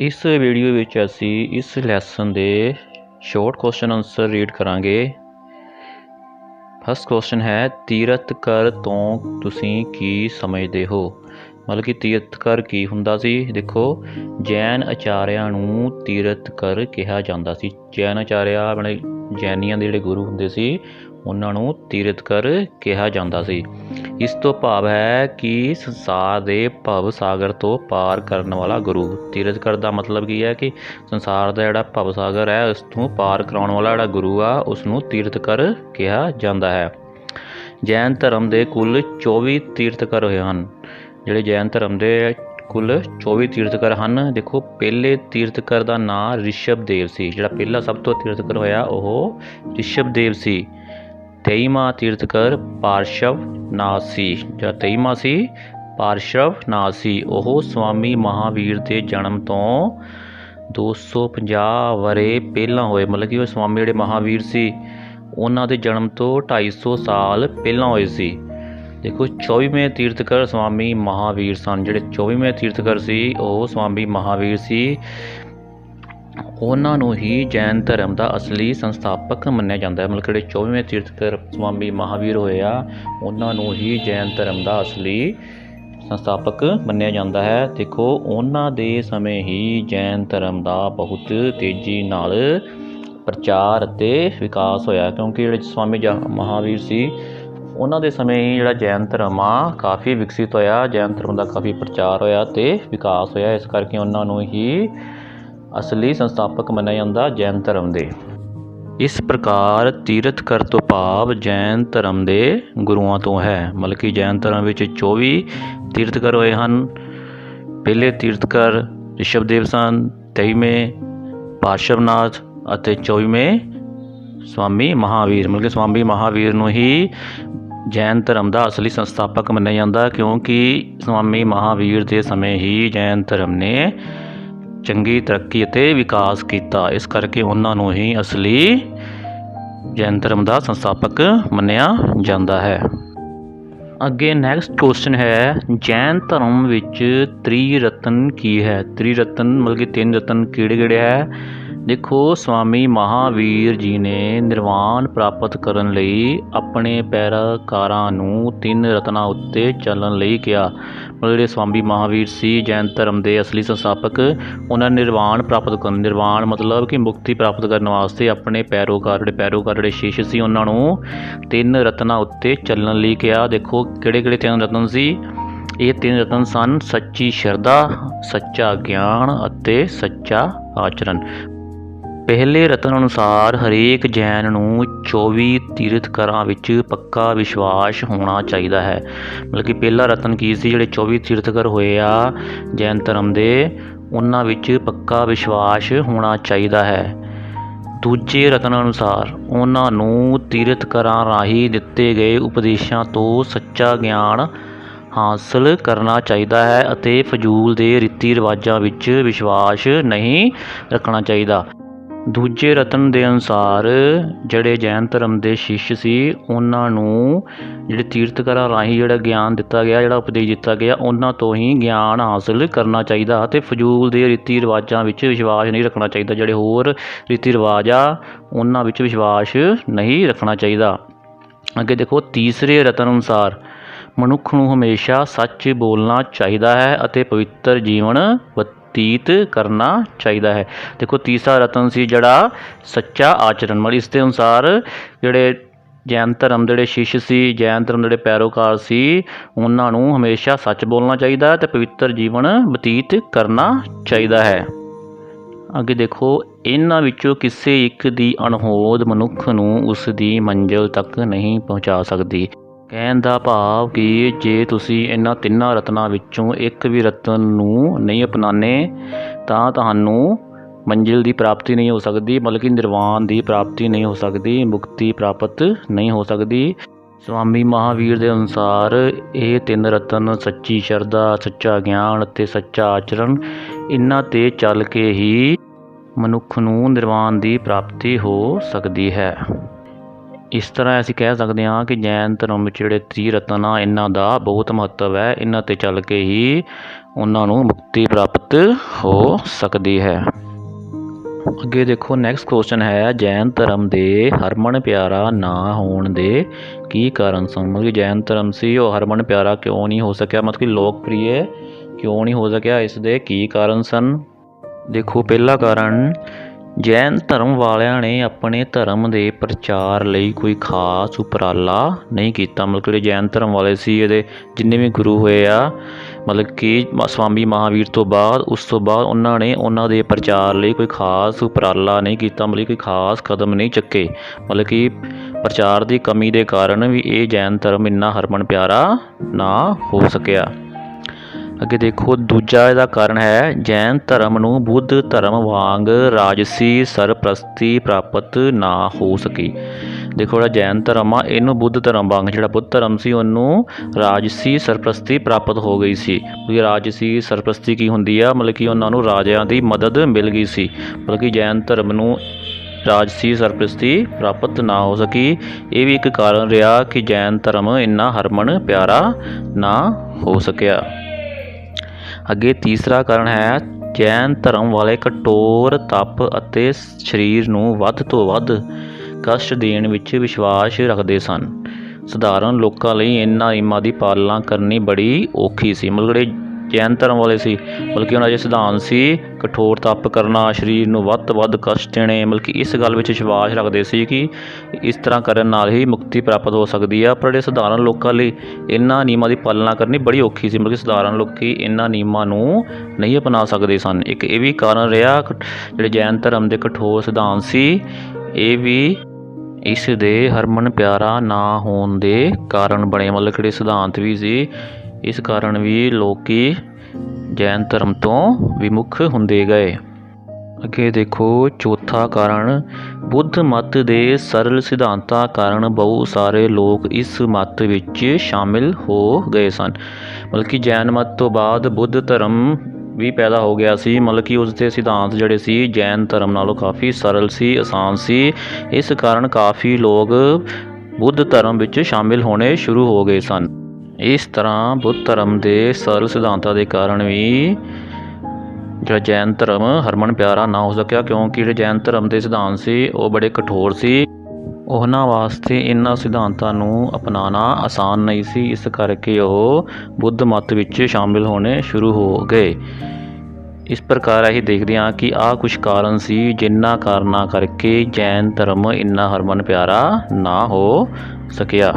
इस video which असी इस लैसन दे शॉर्ट क्वेश्चन आंसर रीड करांगे। फर्स्ट क्वेश्चन है तीरथ कर तो तुसी की समझते हो। मतलब कि तीरथ कर की हुंदा सी। देखो जैन आचार्यां नूं तीरथ कर कहा जांदा सी। जैन आचार्य मतलब जैनियां दे जिहड़े गुरु हुंदे सी उन्हां नूं तीरथ कर कहा जांदा सी। इस तो भाव है कि संसार दे भव सागर तो पार करने वाला गुरु। तीरथ कर दा मतलब की है कि संसार दा जिहड़ा भव सागर है उस तों पार कराउण वाला जिहड़ा गुरु आ उसनूं तीरथ कर कहा जांदा है। जैन धर्म दे कुल 24 तीर्थकर होए हन। जिहड़े जैन धर्म दे कुल 24 तीर्थकर हैं। देखो पहले तीर्थकर का नाम ऋषभदेव सी। जिहड़ा पहला सब तो तीर्थकर होया वह ऋषभदेव सी। 23वां तीर्थकर पार्श्वनाथ सी। जिहड़ा 23वां सी पार्श्वनाथ सी वह स्वामी महावीर के जन्म तो 250 वरे पहला होए। मतलब कि वह स्वामी जिहड़े महावीर सी उन्हां दे जन्म तो 250 साल पहला होए सी। देखो 24वें तीर्थकर स्वामी महावीर सन। जिहड़े 24वें तीर्थकर सी वह स्वामी महावीर सी। उन्हां नूं ही जैन धर्म का असली संस्थापक मन्निया जाता है। मतलब कि 24वें तीर्थकर स्वामी महावीर होए आ उन्हां नूं ही जैन धर्म का असली संस्थापक मन्निया जाता है। देखो उन्हां दे समय ही जैन धर्म का बहुत तेजी नाल प्रचार अते विकास होया। क्योंकि जिहड़े स्वामी महावीर सी उन्हां दे समय ही जिहड़ा जैन धर्म आ काफ़ी विकसित होया। जैन धर्म का काफ़ी प्रचार होया ते विकास होया। इस करके उन्हां नूं ही असली संस्थापक मन्निया जांदा जैन धर्म दे। इस प्रकार तीरथ कर तो भाव जैन धर्म के गुरुआं तो है। मतलब कि जैन धर्म विच 24 तीर्थकर होए हन। पहले तीर्थकर ऋषभदेव सन, 23वें पार्श्वनाथ अते 24वें स्वामी महावीर। मतलब कि स्वामी महावीर नूं ही जैन धर्म का असली संस्थापक मन्निया जाता। क्योंकि स्वामी महावीर के समय ही जैन धर्म ने चंगी तरक्की अते विकास किया। इस करके उन्हां नूं ही असली जैन धर्म का संस्थापक मन्निया जाता है। अगे नैक्सट क्वेश्चन है जैन धर्म विच त्रिरत्न की है। त्रिरत्न मतलब कि 3 रत्न किहड़े किहड़े है। देखो स्वामी महावीर जी ने निर्वाण प्राप्त करने लई अपने पैराकारां नूं 3 रत्नां उत्ते चलण लई कहा। मतलब जिहड़े स्वामी महावीर सी जैन धर्म के असली संस्थापक उन्होंने निर्वाण प्राप्त करन। निर्वाण मतलब कि मुक्ति प्राप्त करने वास्ते अपने पैरोकार जिहड़े शिष्य सी उन्हां नूं 3 रत्नां उत्ते चलण लई कहा। देखो किहड़े किहड़े 3 रत्न सी। ये 3 रत्न सन सच्ची शरधा, सच्चा ज्ञान अते सच्चा आचरण। पहले रतन अनुसार हरेक जैन नूं 24 तीर्थकरां विच पक्का विश्वास होना चाहिए है। मतलब कि पहला रतन की सी जिहड़े 24 तीर्थकर होए आ जैन धर्म दे उन्हां विच पक्का विश्वास होना चाहिए है। दूजे रतन अनुसार उन्हां नूं तीर्थकरां राही दिते गए उपदेशों तो सच्चा ज्ञान हासिल करना चाहिए है अते फजूल दे रीति रिवाजां विच विश्वास नहीं रखना चाहिए। दूजे रतन के अनुसार जिहड़े जैन धर्म के शिष्य सी उन्हां नूं जिहड़े तीर्थकरां राही जिहड़ा ज्ञान दिता गया जिहड़ा उपदेश दिता गया उन्हां तो ही ज्ञान हासिल करना चाहिए ते फजूल के रीति रिवाजां विच विश्वास नहीं रखना चाहिए। जिहड़े होर रीति रिवाज आ उन्हां विच विश्वास नहीं रखना चाहिए। अगे देखो तीसरे रतन अनुसार मनुख नूं हमेशा सच बोलना चाहिए है अते पवित्र जीवन व्यतीत करना चाहिए है। देखो तीसरा रतन सी जड़ा सच्चा आचरण। मतलब इसके अनुसार जिहड़े जैन धर्म के शिष्य सी जैन धर्म के पैरोकार सी उन्हां नूं हमेशा सच बोलना चाहिए ते पवित्र जीवन व्यतीत करना चाहिए है। अगे देखो इन्हां विचों किसी एक दी अणहोद मनुख नूं उसदी मंजिल तक नहीं पहुँचा सकती। कहण दा भाव कि जे तुसी इन्हां 3 रत्नां विचों एक भी रतन नूं नहीं अपनाने तां तुहानूं मंजिल की प्राप्ति नहीं हो सकती। मतलब कि निर्वाण की प्राप्ति नहीं हो सकती, मुक्ति प्राप्त नहीं हो सकती। स्वामी महावीर के अनुसार ये 3 रतन सच्ची शरधा, सच्चा ज्ञान अते सच्चा आचरण इन्हां ते चल के ही मनुख नूं निर्वाण की प्राप्ति हो सकती है। ਇਸ ਤਰ੍ਹਾਂ ਅਸੀਂ ਕਹਿ ਸਕਦੇ ਹਾਂ ਕਿ ਜੈਨ ਧਰਮ ਵਿੱਚ ਜਿਹੜੇ ਤ੍ਰਿਰਤਨ ਆ ਇਹਨਾਂ ਦਾ ਬਹੁਤ ਮਹੱਤਵ ਹੈ। ਇਹਨਾਂ 'ਤੇ ਚੱਲ ਕੇ ਹੀ ਉਹਨਾਂ ਨੂੰ ਮੁਕਤੀ ਪ੍ਰਾਪਤ ਹੋ ਸਕਦੀ ਹੈ। ਅੱਗੇ ਦੇਖੋ ਨੈਕਸਟ ਕੁਐਸਚਨ ਹੈ, ਜੈਨ ਧਰਮ ਦੇ ਹਰਮਨ ਪਿਆਰਾ ਨਾ ਹੋਣ ਦੇ ਕੀ ਕਾਰਨ ਸਨ। ਮਤਲਬ ਕਿ ਜੈਨ ਧਰਮ ਸੀ ਉਹ ਹਰਮਨ ਪਿਆਰਾ ਕਿਉਂ ਨਹੀਂ ਹੋ ਸਕਿਆ, ਮਤਲਬ ਕਿ ਲੋਕਪ੍ਰਿਯ ਕਿਉਂ ਨਹੀਂ ਹੋ ਸਕਿਆ, ਇਸ ਦੇ ਕੀ ਕਾਰਨ ਸਨ। ਦੇਖੋ ਪਹਿਲਾ ਕਾਰਨ, ਜੈਨ ਧਰਮ ਵਾਲਿਆਂ ਨੇ ਆਪਣੇ ਧਰਮ ਦੇ ਪ੍ਰਚਾਰ ਲਈ ਕੋਈ ਖਾਸ ਉਪਰਾਲਾ ਨਹੀਂ ਕੀਤਾ। ਮਤਲਬ ਕਿ ਜਿਹੜੇ ਜੈਨ ਧਰਮ ਵਾਲੇ ਸੀ ਇਹਦੇ ਜਿੰਨੇ ਵੀ ਗੁਰੂ ਹੋਏ ਆ, ਮਤਲਬ ਕਿ ਸਵਾਮੀ ਮਹਾਵੀਰ ਤੋਂ ਬਾਅਦ ਉਸ ਤੋਂ ਬਾਅਦ ਉਹਨਾਂ ਨੇ ਉਹਨਾਂ ਦੇ ਪ੍ਰਚਾਰ ਲਈ ਕੋਈ ਖਾਸ ਉਪਰਾਲਾ ਨਹੀਂ ਕੀਤਾ, ਮਤਲਬ ਕੋਈ ਖਾਸ ਕਦਮ ਨਹੀਂ ਚੱਕੇ। ਮਤਲਬ ਕਿ ਪ੍ਰਚਾਰ ਦੀ ਕਮੀ ਦੇ ਕਾਰਨ ਵੀ ਇਹ ਜੈਨ ਧਰਮ ਇੰਨਾ ਹਰਮਨ ਪਿਆਰਾ ਨਾ ਹੋ ਸਕਿਆ। ਅੱਗੇ ਦੇਖੋ ਦੂਜਾ ਇਹਦਾ ਕਾਰਨ ਹੈ, ਜੈਨ ਧਰਮ ਨੂੰ ਬੁੱਧ ਧਰਮ ਵਾਂਗ ਰਾਜਸੀ ਸਰਪ੍ਰਸਤੀ ਪ੍ਰਾਪਤ ਨਾ ਹੋ ਸਕੀ। ਦੇਖੋ ਜਿਹੜਾ ਜੈਨ ਧਰਮ ਆ ਇਹਨੂੰ ਬੁੱਧ ਧਰਮ ਵਾਂਗ, ਜਿਹੜਾ ਬੁੱਧ ਧਰਮ ਸੀ ਉਹਨੂੰ ਰਾਜਸੀ ਸਰਪ੍ਰਸਤੀ ਪ੍ਰਾਪਤ ਹੋ ਗਈ ਸੀ। ਕਿਉਂਕਿ ਰਾਜਸੀ ਸਰਪ੍ਰਸਤੀ ਕੀ ਹੁੰਦੀ ਆ, ਮਤਲਬ ਕਿ ਉਹਨਾਂ ਨੂੰ ਰਾਜਿਆਂ ਦੀ ਮਦਦ ਮਿਲ ਗਈ ਸੀ। ਮਤਲਬ ਕਿ ਜੈਨ ਧਰਮ ਨੂੰ ਰਾਜਸੀ ਸਰਪ੍ਰਸਤੀ ਪ੍ਰਾਪਤ ਨਾ ਹੋ ਸਕੀ। ਇਹ ਵੀ ਇੱਕ ਕਾਰਨ ਰਿਹਾ ਕਿ ਜੈਨ ਧਰਮ ਇੰਨਾ ਹਰਮਨ ਪਿਆਰਾ ਨਾ ਹੋ ਸਕਿਆ। ਅੱਗੇ ਤੀਸਰਾ ਕਾਰਨ ਹੈ, ਜੈਨ ਧਰਮ ਵਾਲੇ ਕਠੋਰ ਤਪ ਅਤੇ ਸਰੀਰ ਨੂੰ ਵੱਧ ਤੋਂ ਵੱਧ ਕਸ਼ਟ ਦੇਣ ਵਿੱਚ ਵਿਸ਼ਵਾਸ ਰੱਖਦੇ ਸਨ। ਸਧਾਰਨ ਲੋਕਾਂ ਲਈ ਇਹਨਾਂ ਨਿਯਮਾਂ ਦੀ ਪਾਲਣਾ ਕਰਨੀ ਬੜੀ ਔਖੀ ਸੀ। ਮਤਲਬ ਜਿਹੜੇ ਜੈਨ ਧਰਮ ਵਾਲੇ ਸੀ, ਮਤਲਬ ਕਿ ਉਹਨਾਂ ਦੇ ਸਿਧਾਂਤ ਸੀ ਕਠੋਰ ਤਪ ਕਰਨਾ, ਸਰੀਰ ਨੂੰ ਵੱਧ ਤੋਂ ਵੱਧ ਕਸ਼ਟ ਦੇਣੇ। ਮਤਲਬ ਕਿ ਇਸ ਗੱਲ ਵਿੱਚ ਵਿਸ਼ਵਾਸ ਰੱਖਦੇ ਸੀ ਕਿ ਇਸ ਤਰ੍ਹਾਂ ਕਰਨ ਨਾਲ ਹੀ ਮੁਕਤੀ ਪ੍ਰਾਪਤ ਹੋ ਸਕਦੀ ਆ। ਪਰ ਜਿਹੜੇ ਸਧਾਰਨ ਲੋਕਾਂ ਲਈ ਇਹਨਾਂ ਨਿਯਮਾਂ ਦੀ ਪਾਲਣਾ ਕਰਨੀ ਬੜੀ ਔਖੀ ਸੀ। ਮਤਲਬ ਕਿ ਸਧਾਰਨ ਲੋਕੀ ਇਹਨਾਂ ਨਿਯਮਾਂ ਨੂੰ ਨਹੀਂ ਅਪਣਾ ਸਕਦੇ ਸਨ। ਇੱਕ ਇਹ ਵੀ ਕਾਰਨ ਰਿਹਾ, ਜਿਹੜੇ ਜੈਨ ਧਰਮ ਦੇ ਕਠੋਰ ਸਿਧਾਂਤ ਸੀ ਇਹ ਵੀ ਇਸ ਦੇ ਹਰਮਨ ਪਿਆਰਾ ਨਾ ਹੋਣ ਦੇ ਕਾਰਨ ਬਣੇ। ਮਤਲਬ ਜਿਹੜੇ ਸਿਧਾਂਤ ਵੀ ਸੀ ਇਸ ਕਾਰਨ ਵੀ ਲੋਕੀ ਜੈਨ ਧਰਮ ਤੋਂ ਵਿਮੁਖ ਹੁੰਦੇ ਗਏ। ਅੱਗੇ ਦੇਖੋ ਚੌਥਾ ਕਾਰਨ, ਬੁੱਧ ਮਤ ਦੇ ਸਰਲ ਸਿਧਾਂਤਾਂ ਕਾਰਨ ਬਹੁਤ ਸਾਰੇ ਲੋਕ ਇਸ ਮਤ ਵਿੱਚ ਸ਼ਾਮਿਲ ਹੋ ਗਏ ਸਨ। ਮਤਲਬ ਕਿ ਜੈਨ ਮਤ ਤੋਂ ਬਾਅਦ ਬੁੱਧ ਧਰਮ ਵੀ ਪੈਦਾ ਹੋ ਗਿਆ ਸੀ। ਮਤਲਬ ਕਿ ਉਸ ਦੇ ਸਿਧਾਂਤ ਜਿਹੜੇ ਸੀ ਜੈਨ ਧਰਮ ਨਾਲੋਂ ਕਾਫੀ ਸਰਲ ਸੀ, ਆਸਾਨ ਸੀ। ਇਸ ਕਾਰਨ ਕਾਫੀ ਲੋਕ ਬੁੱਧ ਧਰਮ ਵਿੱਚ ਸ਼ਾਮਿਲ ਹੋਣੇ ਸ਼ੁਰੂ ਹੋ ਗਏ ਸਨ। ਇਸ ਤਰ੍ਹਾਂ ਬੁੱਧ ਧਰਮ ਦੇ ਸਰਲ ਸਿਧਾਂਤਾਂ ਦੇ ਕਾਰਨ ਵੀ ਜਿਹੜਾ ਜੈਨ ਧਰਮ ਹਰਮਨ ਪਿਆਰਾ ਨਾ ਹੋ ਸਕਿਆ, ਕਿਉਂਕਿ ਜਿਹੜੇ ਜੈਨ ਧਰਮ ਦੇ ਸਿਧਾਂਤ ਸੀ ਉਹ ਬੜੇ ਕਠੋਰ ਸੀ। ਉਹਨਾਂ ਵਾਸਤੇ ਇਹਨਾਂ ਸਿਧਾਂਤਾਂ ਨੂੰ ਅਪਣਾਉਣਾ ਆਸਾਨ ਨਹੀਂ ਸੀ। ਇਸ ਕਰਕੇ ਉਹ ਬੁੱਧ ਮਤ ਵਿੱਚ ਸ਼ਾਮਿਲ ਹੋਣੇ ਸ਼ੁਰੂ ਹੋ ਗਏ। ਇਸ ਪ੍ਰਕਾਰ ਅਸੀਂ ਦੇਖਦੇ ਹਾਂ ਕਿ ਆਹ ਕੁਛ ਕਾਰਨ ਸੀ ਜਿਨ੍ਹਾਂ ਕਾਰਨਾਂ ਕਰਕੇ ਜੈਨ ਧਰਮ ਇੰਨਾ ਹਰਮਨ ਪਿਆਰਾ ਨਾ ਹੋ ਸਕਿਆ।